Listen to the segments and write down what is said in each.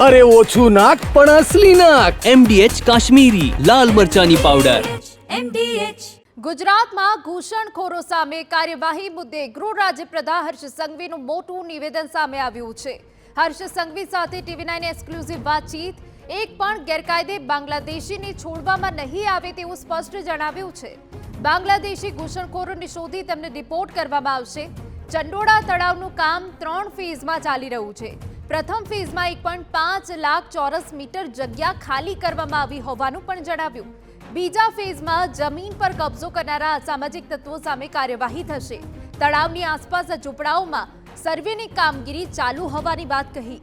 અરે ઓછું નાક પણ અસલી નાક. MDH કાશ્મીરી લાલ મરચાની પાવડર. ગુજરાતમાં ઘૂસણખોરો સામે કાર્યવાહી મુદ્દે ગૃહ રાજ્યપ્રધાન હર્ષ સંઘવીનું મોટું નિવેદન સામે આવ્યું છે. હર્ષ સંઘવી સાથે TV9 એક્સક્લુઝિવ વાતચીત. એક પણ ગેરકાયદે બાંગ્લાદેશીને છોડવામાં નહીં આવે તેવું સ્પષ્ટ જણાવ્યું છે. બાંગ્લાદેશી ઘૂસણખોરોને શોધી તેમને રિપોર્ટ કરવામાં આવશે. ચંડોળા તળાવનું કામ 3 ફેઝમાં ચાલી રહ્યું છે. પ્રથમ ફેઝમાં 1.5 લાખ ચોરસ મીટર જગ્યા ખાલી કરવામાં આવી હોવાનું પણ જણાવ્યું. બીજા ફેઝમાં જમીન પર કબજો કરનારા અસામાજિક તત્વો સામે કાર્યવાહી થશે. તળાવની આસપાસ ઝૂંપડાઓમાં સર્વેની કામગીરી ચાલુ હોવાની વાત કહી.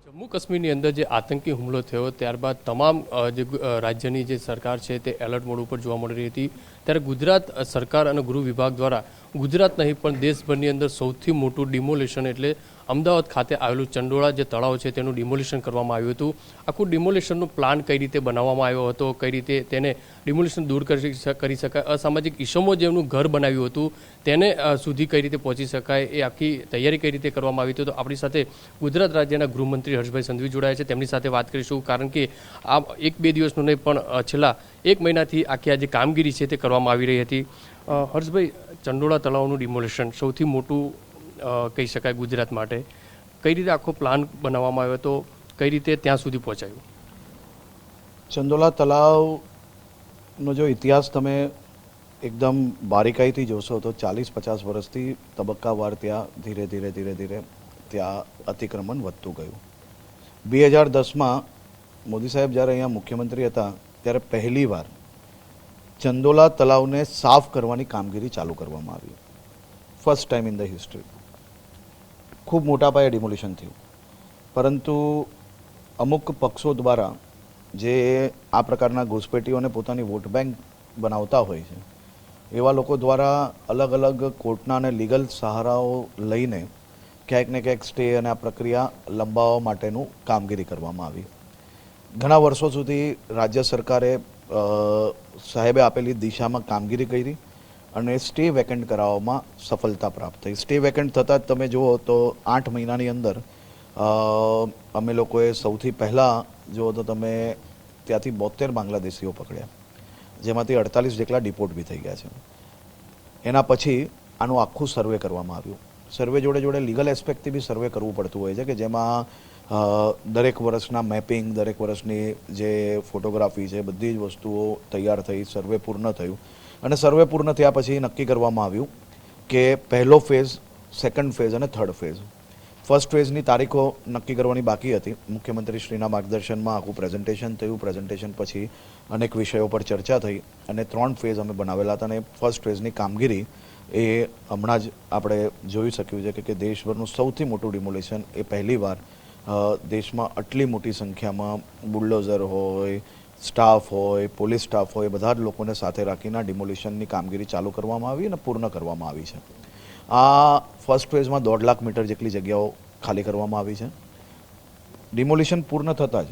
જમ્મુ કાશ્મીરની અંદર જે આતંકી હુમલો થયો ત્યારબાદ તમામ જે રાજ્યની જે સરકાર છે તે એલર્ટ મોડ ઉપર જોવા મળી રહી હતી. ત્યારે ગુજરાત સરકાર અને ગૃહ વિભાગ દ્વારા ગુજરાત નહીં પણ દેશભરની અંદર સૌથી મોટું ડિમોલેશન એટલે અમદાવાદ ખાતે આવેલું ચંડોળા જે તળાવ છે તેનું ડિમોલેશન કરવામાં આવ્યું હતું. આખું ડિમોલેશનનો પ્લાન કઈ રીતે બનાવવામાં આવ્યો હતો, કઈ રીતે તેને ડિમોલેશન દૂર કરી શકાય, અસામાજિક ઇસમો જેમનું ઘર બનાવ્યું હતું તેને સુધી કઈ રીતે પહોંચી શકાય, એ આખી તૈયારી કઈ રીતે કરવામાં આવી હતી. તો આપણી સાથે ગુજરાત રાજ્યના ગૃહમંત્રી હર્ષભાઈ સંઘવી જોડાયા છે, તેમની સાથે વાત કરીશું. કારણ કે આ 1-2 દિવસનું નહીં પણ છેલ્લા 1 મહિનાથી આખી આ જે કામગીરી છે તે કરવામાં આવી રહી હતી. હર્ષભાઈ, ચંડોળા તળાવનું ડિમોલેશન સૌથી મોટું કહી શકાય ગુજરાત માટે. કઈ રીતે આખો પ્લાન બનાવવામાં આવ્યો હતો, કઈ રીતે ત્યાં સુધી પહોંચાયું? ચંડોળા તળાવનો જો ઇતિહાસ તમે એકદમ બારીકાઈથી જોશો તો 40-50 વર્ષથી તબક્કાવાર ત્યાં ધીરે ધીરે ત્યાં અતિક્રમણ વધતું ગયું. 2010માં મોદી સાહેબ જ્યારે અહીંયા મુખ્યમંત્રી હતા ત્યારે પહેલીવાર ચંડોળા તળાવને સાફ કરવાની કામગીરી ચાલુ કરવામાં આવી. First time in the history. ખૂબ મોટા પાયે ડિમોલિશન થયું, પરંતુ અમુક પક્ષો દ્વારા જે આ પ્રકારના ઘૂસપેટીઓને પોતાની વોટ બેંક બનાવતા હોય છે એવા લોકો દ્વારા અલગ અલગ કોર્ટના અને લીગલ સહારાઓ લઈને ક્યાંક ને ક્યાંક સ્ટે અને આ પ્રક્રિયા લંબાવવા માટેનું કામગીરી કરવામાં આવી. ઘણા વર્ષો સુધી રાજ્ય સરકારે સાહેબે આપેલી દિશામાં કામગીરી કરી અને સ્ટે વેકેન્ટ કરાવવામાં સફળતા પ્રાપ્ત થઈ. સ્ટે વેકેન્ટ થતાં જ તમે જુઓ તો 8 મહિનાની અંદર અમે લોકોએ સૌથી પહેલાં જુઓ તો તમે ત્યાંથી 72 બાંગ્લાદેશીઓ પકડ્યા, જેમાંથી 48 જેટલા ડિપોર્ટ બી થઈ ગયા છે. એના પછી આનું આખું સર્વે કરવામાં આવ્યું. સર્વે જોડે લીગલ એસ્પેક્ટથી બી સર્વે કરવું પડતું હોય છે કે જેમાં દરેક વર્ષના મેપિંગ, દરેક વર્ષની જે ફોટોગ્રાફી છે બધી જ વસ્તુઓ તૈયાર થઈ, સર્વે પૂર્ણ થયું. અને સર્વે પૂર્ણ થયા પછી નક્કી કરવામાં આવ્યું કે પહેલો ફેઝ, સેકન્ડ ફેઝ અને થર્ડ ફેઝ. ફર્સ્ટ ફેઝની તારીખો નક્કી કરવાની બાકી હતી. મુખ્યમંત્રી શ્રીના માર્ગદર્શનમાં આખું પ્રેઝન્ટેશન થયું. પ્રેઝન્ટેશન પછી અનેક વિષયો પર ચર્ચા થઈ અને 3 ફેઝ અમે બનાવેલા હતા. અને ફર્સ્ટ ફેઝની કામગીરી એ હમણાં જ આપણે જોઈ શક્યું છે કે દેશભરનું સૌથી મોટું ડિમોલેશન એ પહેલીવાર દેશમાં આટલી મોટી સંખ્યામાં બુલડોઝર હોય, સ્ટાફ હોય, પોલીસ સ્ટાફ હોય, બધા જ લોકોને સાથે રાખીને ડિમોલિશનની કામગીરી ચાલુ કરવામાં આવી અને પૂર્ણ કરવામાં આવી છે. આ ફર્સ્ટ ફેઝમાં 1.5 લાખ મીટર જેટલી જગ્યાઓ ખાલી કરવામાં આવી છે. ડિમોલિશન પૂર્ણ થતાં જ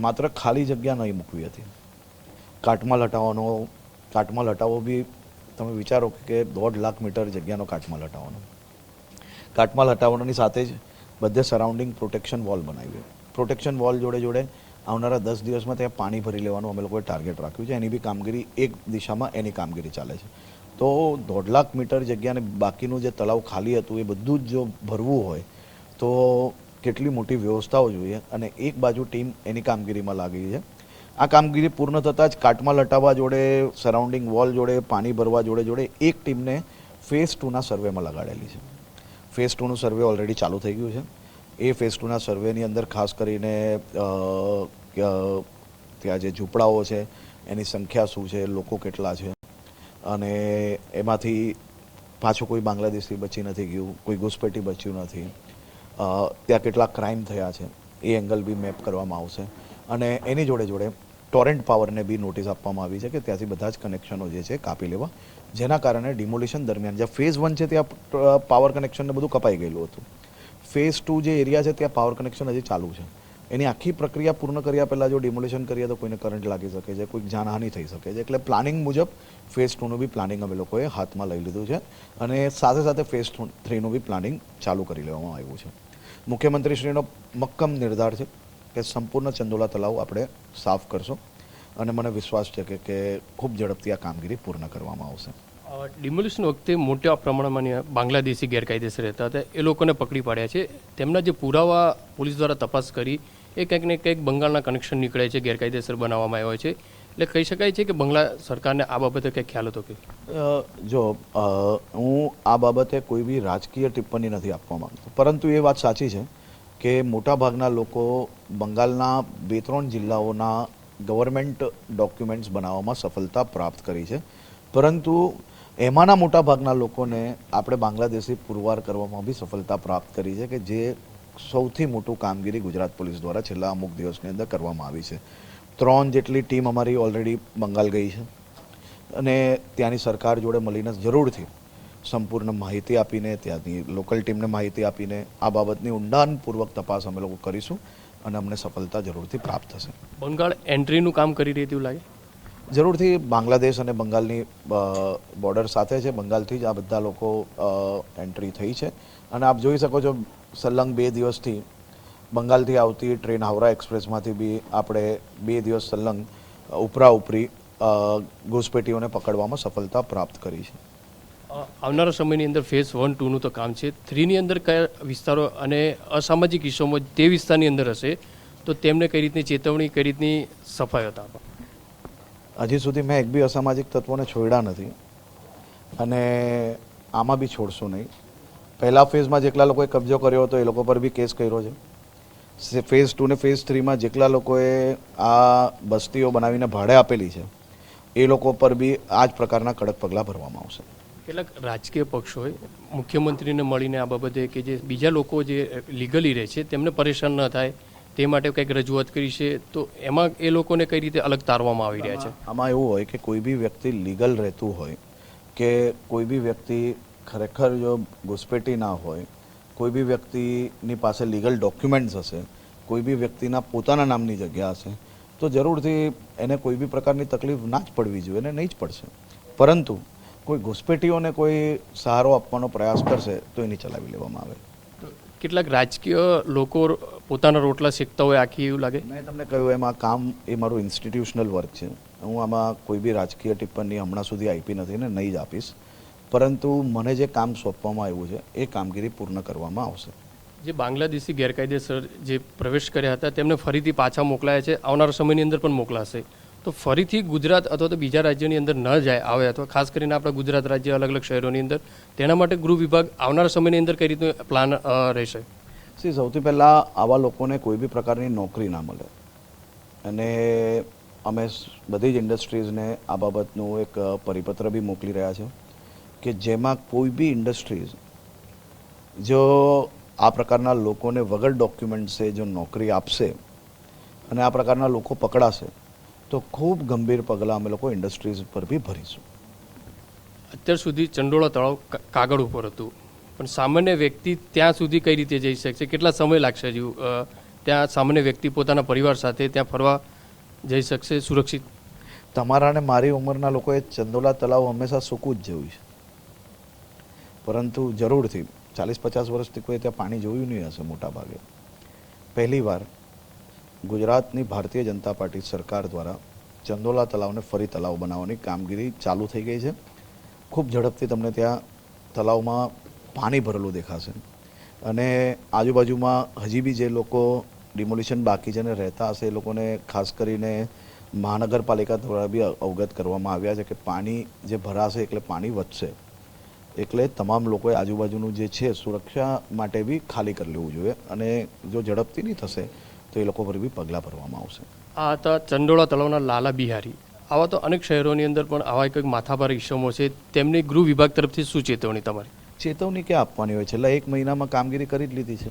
માત્ર ખાલી જગ્યા નહીં મૂકવી હતી, કાટમાળ હટાવવો બી તમે વિચારો કે 1.5 લાખ મીટર જગ્યાનો કાટમાળ હટાવવાનો. કાટમાળ હટાવવાની સાથે જ બધે સરાઉન્ડિંગ પ્રોટેક્શન વોલ બનાવી. પ્રોટેક્શન વોલ જોડે આવનારા 10 દિવસમાં ત્યાં પાણી ભરી લેવાનું અમે લોકોએ ટાર્ગેટ રાખ્યું છે. એની બી કામગીરી એક દિશામાં એની કામગીરી ચાલે છે. તો 1.5 લાખ મીટર જગ્યાને બાકીનું જે તળાવ ખાલી હતું એ બધું જ જો ભરવું હોય તો કેટલી મોટી વ્યવસ્થાઓ જોઈએ. અને એક બાજુ ટીમ એની કામગીરીમાં લાગી છે. આ કામગીરી પૂર્ણ થતાં જ કાટમાળ હટાવવા જોડે, સરાઉન્ડિંગ વોલ જોડે, પાણી ભરવા જોડે એક ટીમને ફેઝ 2ના સર્વેમાં લગાડેલી છે. ફેઝ 2નું સર્વે ઓલરેડી ચાલુ થઈ ગયું છે. એ ફેઝ 2ના સર્વેની અંદર ખાસ કરીને ત્યાં જે ઝૂંપડાઓ છે એની સંખ્યા શું છે, લોકો કેટલા છે, અને એમાંથી પાછું કોઈ બાંગ્લાદેશી બચી નથી ગયું, કોઈ ઘૂસપેટી બચ્યું નથી, ત્યાં કેટલા ક્રાઇમ થયા છે એ એંગલ બી મેપ કરવામાં આવશે. અને એની જોડે ટોરેન્ટ પાવરને બી નોટિસ આપવામાં આવી છે કે ત્યાંથી બધા જ કનેક્શનો જે છે કાપી લેવા, જેના કારણે ડિમોલિશન દરમિયાન જ્યાં ફેઝ 1 છે ત્યાં પાવર કનેક્શનને બધું કપાઈ ગયેલું હતું. ફેઝ 2 જે એરિયા છે ત્યાં પાવર કનેક્શન હજી ચાલુ છે. એની આખી પ્રક્રિયા પૂર્ણ કર્યા પહેલાં જો ડિમોલિશન કરીએ તો કોઈને કરંટ લાગી શકે છે, કોઈક જાનહાનિ થઈ શકે છે. એટલે પ્લાનિંગ મુજબ ફેઝ 2નું બી પ્લાનિંગ અમે લોકોએ હાથમાં લઈ લીધું છે અને સાથે સાથે ફેઝ 3નું બી પ્લાનિંગ ચાલુ કરી લેવામાં આવ્યું છે. મુખ્યમંત્રીશ્રીનો મક્કમ નિર્ધાર છે કે સંપૂર્ણ ચંદોલા તલાવ આપણે સાફ કરશો અને મને વિશ્વાસ છે કે ખૂબ ઝડપથી આ કામગીરી પૂર્ણ કરવામાં આવશે. ડિમોલિશન વખતે મોટા પ્રમાણમાં બાંગ્લાદેશી ગેરકાયદેસર રહેતા હતા, એ લોકોને પકડી પાડ્યા છે. તેમના જે પુરાવા પોલીસ દ્વારા તપાસ કરી એ કંઈક ને કંઈક બંગાળના કનેક્શન નીકળે છે, ગેરકાયદેસર બનાવવામાં આવ્યા છે. એટલે કહી શકાય છે કે બંગલા સરકારને આ બાબતે કંઈક ખ્યાલ હતો કે જો હું આ બાબતે કોઈ બી રાજકીય ટિપ્પણી નથી આપવા માંગતો, પરંતુ એ વાત સાચી છે કે મોટાભાગના લોકો બંગાળના 2-3 જિલ્લાઓના ગવર્મેન્ટ ડોક્યુમેન્ટ્સ બનાવવામાં સફળતા પ્રાપ્ત કરી છે, પરંતુ એમાંના મોટાભાગના લોકોને આપણે બાંગ્લાદેશી પુરવાર કરવામાં બી સફળતા પ્રાપ્ત કરી છે, કે જે સૌથી મોટું કામગીરી ગુજરાત પોલીસ દ્વારા છેલ્લા અમુક દિવસની અંદર કરવામાં આવી છે. 3 જેટલી ટીમ અમારી ઓલરેડી બંગાળ ગઈ છે અને ત્યાંની સરકાર જોડે મળીને જરૂરથી સંપૂર્ણ માહિતી આપીને, ત્યાંની લોકલ ટીમને માહિતી આપીને આ બાબતની ઊંડાણપૂર્વક તપાસ અમે લોકો કરીશું અને અમને સફળતા જરૂરથી પ્રાપ્ત થશે. બંગાળ એન્ટ્રીનું કામ કરી રહી તેવું લાગે? જરૂરથી બાંગ્લાદેશ અને બંગાળની બોર્ડર સાથે છે, બંગાળથી જ આ બધા લોકો એન્ટ્રી થઈ છે અને આપ જોઈ શકો છો સલંગ 2 દિવસથી બંગાળથી આવતી ટ્રેન હાવરા એક્સપ્રેસમાંથી બી આપણે 2 દિવસ સલંગ ઉપરી ઘૂસપેટીઓને પકડવામાં સફળતા પ્રાપ્ત કરી છે. આવનારા સમયની અંદર ફેઝ 1-2નું તો કામ છે. 3ની અંદર કયા વિસ્તારો અને અસામાજિક ઇસ્યુમાં તે વિસ્તારની અંદર હશે તો તેમને કઈ રીતની ચેતવણી, કઈ રીતની સફાઈ હતા? હજી સુધી મેં એક બી અસામાજિક તત્વોને છોડ્યા નથી અને આમાં બી છોડશું નહીં. પહેલા ફેઝમાં જેટલા લોકોએ કબજો કર્યો હતો એ લોકો પર બી કેસ કર્યો છે. ફેઝ 2 ને ફેઝ 3માં જેટલા લોકોએ આ બસ્તીઓ બનાવીને ભાડે આપેલી છે એ લોકો પર બી આ જ પ્રકારના કડક પગલાં ભરવામાં આવશે. કેટલાક રાજકીય પક્ષોએ મુખ્યમંત્રીને મળીને આ બાબતે કે જે બીજા લોકો જે લીગલી રહે છે તેમને પરેશાન ન થાય તે માટે કંઈક રજૂઆત કરી છે, તો એમાં એ લોકોને કઈ રીતે અલગ તારવામાં આવી રહ્યા છે? આમાં એવું હોય કે કોઈ બી વ્યક્તિ લીગલ રહેતું હોય કે કોઈ બી વ્યક્તિ ખરેખર જો ઘૂસપેટી ના હોય, કોઈ બી વ્યક્તિની પાસે લીગલ ડોક્યુમેન્ટ્સ હશે, કોઈ બી વ્યક્તિના પોતાના નામની જગ્યા હશે, તો જરૂરથી એને કોઈ બી પ્રકારની તકલીફ ના જ પડવી જોઈએ અને નહીં જ પડશે. પરંતુ કોઈ ઘૂસપેટીઓને કોઈ સહારો આપવાનો પ્રયાસ કરશે તો એની ચલાવી લેવામાં આવે. કેટલાક રાજકીય લોકો પોતાના રોટલા શેકતા હોય આખી, એવું લાગે? મેં તમને કહ્યું એમ આ કામ એ મારું ઇન્સ્ટિટ્યુશનલ વર્ક છે. હું આમાં કોઈ બી રાજકીય ટિપ્પણી હમણાં સુધી આપી નથી ને નહીં જ આપીશ, પરંતુ મને જે કામ સોંપવામાં આવ્યું છે એ કામગીરી પૂર્ણ કરવામાં આવશે. જે બાંગ્લાદેશી ગેરકાયદેસર જે પ્રવેશ કર્યા હતા તેમને ફરીથી પાછા મોકલાયા છે, આવનારા સમયની અંદર પણ મોકલાશે. તો ફરીથી ગુજરાત અથવા તો બીજા રાજ્યોની અંદર ન જાય આવે, અથવા ખાસ કરીને આપણા ગુજરાત રાજ્ય અલગ અલગ શહેરોની અંદર, તેના માટે ગૃહ વિભાગ આવનારા સમયની અંદર કઈ રીતનું પ્લાન રહેશે? સૌથી પહેલાં આવા લોકોને કોઈ બી પ્રકારની નોકરી ના મળે અને અમે બધી જ ઇન્ડસ્ટ્રીઝને આ બાબતનું એક પરિપત્ર બી મોકલી રહ્યા છે કે જેમાં કોઈ બી ઇન્ડસ્ટ્રીઝ જો આ પ્રકારના લોકોને વગર ડોક્યુમેન્ટ્સે જો નોકરી આપશે અને આ પ્રકારના લોકો પકડાશે તો ખૂબ ગંભીર પગલાં અમે લોકો ઇન્ડસ્ટ્રીઝ પર બી ભરીશું. અત્યાર સુધી ચંડોળા તળાવ કાગળ ઉપર હતું, પણ સામાન્ય વ્યક્તિ ત્યાં સુધી કઈ રીતે જઈ શકશે? કેટલા સમય લાગશે હજુ ત્યાં સામાન્ય વ્યક્તિ પોતાના પરિવાર સાથે ત્યાં ફરવા જઈ શકશે સુરક્ષિત? તમારા અને મારી ઉંમરના લોકોએ ચંદોલા તળાવ હંમેશા સૂકું જ જોયું છે, પરંતુ જરૂરથી 40-50 વર્ષથી કોઈ ત્યાં પાણી જોયું નહીં હશે મોટા ભાગે. પહેલી વાર ગુજરાતની ભારતીય જનતા પાર્ટી સરકાર દ્વારા ચંદોલા તળાવને ફરી તળાવ બનાવવાની કામગીરી ચાલુ થઈ ગઈ છે. ખૂબ ઝડપથી તમને ત્યાં તળાવમાં પાણી ભરેલું દેખાશે અને આજુબાજુમાં હજી બી જે લોકો ડિમોલિશન બાકી છે ને રહેતા હશે એ લોકોને ખાસ કરીને મહાનગરપાલિકા દ્વારા બી અવગત કરવામાં આવ્યા છે કે પાણી જે ભરાશે એટલે પાણી વધશે, એટલે તમામ લોકોએ આજુબાજુનું જે છે સુરક્ષા માટે બી ખાલી કરી લેવું જોઈએ અને જો ઝડપથી નહીં થશે તો એ લોકો પર બી પગલાં ભરવામાં આવશે. આ હતા ચંડોળા તળાવના લાલા બિહારી. આવા તો અનેક શહેરોની અંદર પણ આવા કંઈક માથાભારે ઇસમો છે, તેમની ગૃહ વિભાગ તરફથી શું ચેતવણી તમારી? ચેતવણી ક્યાં આપવાની હોય? છેલ્લા 1 મહિનામાં કામગીરી કરી જ લીધી છે.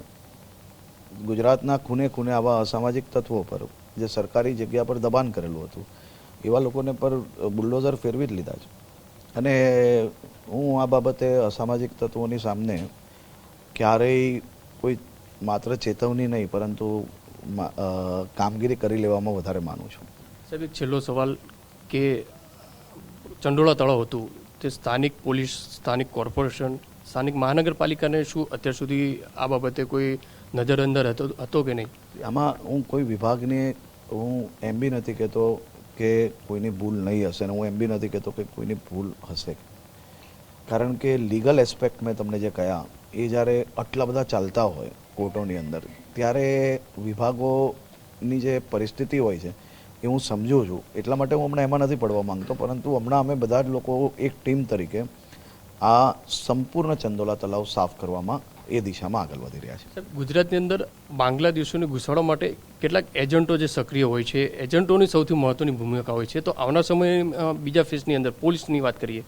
ગુજરાતના ખૂણે ખૂણે આવા અસામાજિક તત્વો પર જે સરકારી જગ્યા પર દબાણ કરેલું હતું એવા લોકોને પર બુલડોઝર ફેરવી જ લીધા છે અને હું આ બાબતે અસામાજિક તત્વોની સામે ક્યારેય કોઈ માત્ર ચેતવણી નહીં પરંતુ કામગીરી કરી લેવામાં વધારે માનું છું. સાહેબ એક છેલ્લો સવાલ કે ચંડોળા તળાવ હતું તે સ્થાનિક પોલીસ, સ્થાનિક કોર્પોરેશન, સ્થાનિક મહાનગરપાલિકાને શું અત્યાર સુધી આ બાબતે કોઈ નજર અંદર હતો કે નહીં? આમાં હું કોઈ વિભાગને હું એમ બી નથી કહેતો કે કોઈની ભૂલ નહીં હશે અને હું એમ બી નથી કહેતો કે કોઈની ભૂલ હશે, કારણ કે લીગલ એસ્પેક્ટ મેં તમને જે કહ્યા એ જ્યારે આટલા બધા ચાલતા હોય કોર્ટોની અંદર ત્યારે વિભાગોની જે પરિસ્થિતિ હોય છે એ હું સમજું છું. એટલા માટે હું હમણાં એમાં નથી પડવા માંગતો, પરંતુ હમણાં અમે બધા જ લોકો એક ટીમ તરીકે આ સંપૂર્ણ ચંદોલા તલાવ સાફ કરવામાં એ દિશામાં આગળ વધી રહ્યા છે. સાહેબ ગુજરાતની અંદર બાંગ્લાદેશોને ઘુસાડવા માટે કેટલાક એજન્ટો જે સક્રિય હોય છે, એજન્ટોની સૌથી મહત્વની ભૂમિકા હોય છે. તો આવનાર સમયે બીજા ફેઝની અંદર પોલીસની વાત કરીએ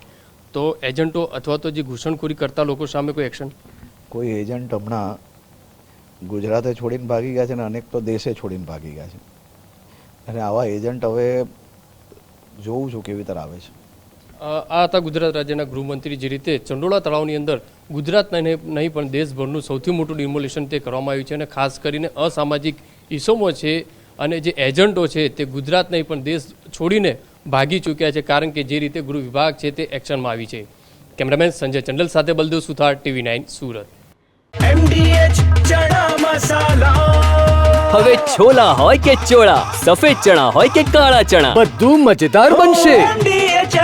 તો એજન્ટો અથવા તો જે ઘૂસણખોરી કરતા લોકો સામે કોઈ એક્શન? કોઈ એજન્ટ હમણાં ગુજરાતે છોડીને ભાગી ગયા છે અને અનેક તો દેશે છોડીને ભાગી ગયા છે, અને આવા એજન્ટ હવે જોઉં છું કેવી રીતે આવે છે. આ હતા ગુજરાત રાજ્યના ગૃહમંત્રી. જે રીતે ચંડોળા તળાવની અંદર ગુજરાતના નહીં પણ દેશભરનું સૌથી મોટું ડિમોલિશન તે કરવામાં આવ્યું છે, અને ખાસ કરીને અસામાજિક ઇસમો છે અને જે એજન્ટો છે તે ગુજરાત નહીં પણ દેશ છોડીને ભાગી ચૂક્યા છે, કારણ કે જે રીતે ગૃહ વિભાગ છે તે એક્શનમાં આવી છે. કેમેરામેન સંજય ચંડલ સાથે બલદેવ સુથાર, TV9 સુરત. MDH ચણા મસાલા. હવે છોલા હોય કે ચોળા, સફેદ ચણા હોય કે કાળા ચણા, બધું મજેદાર બનશે. MDH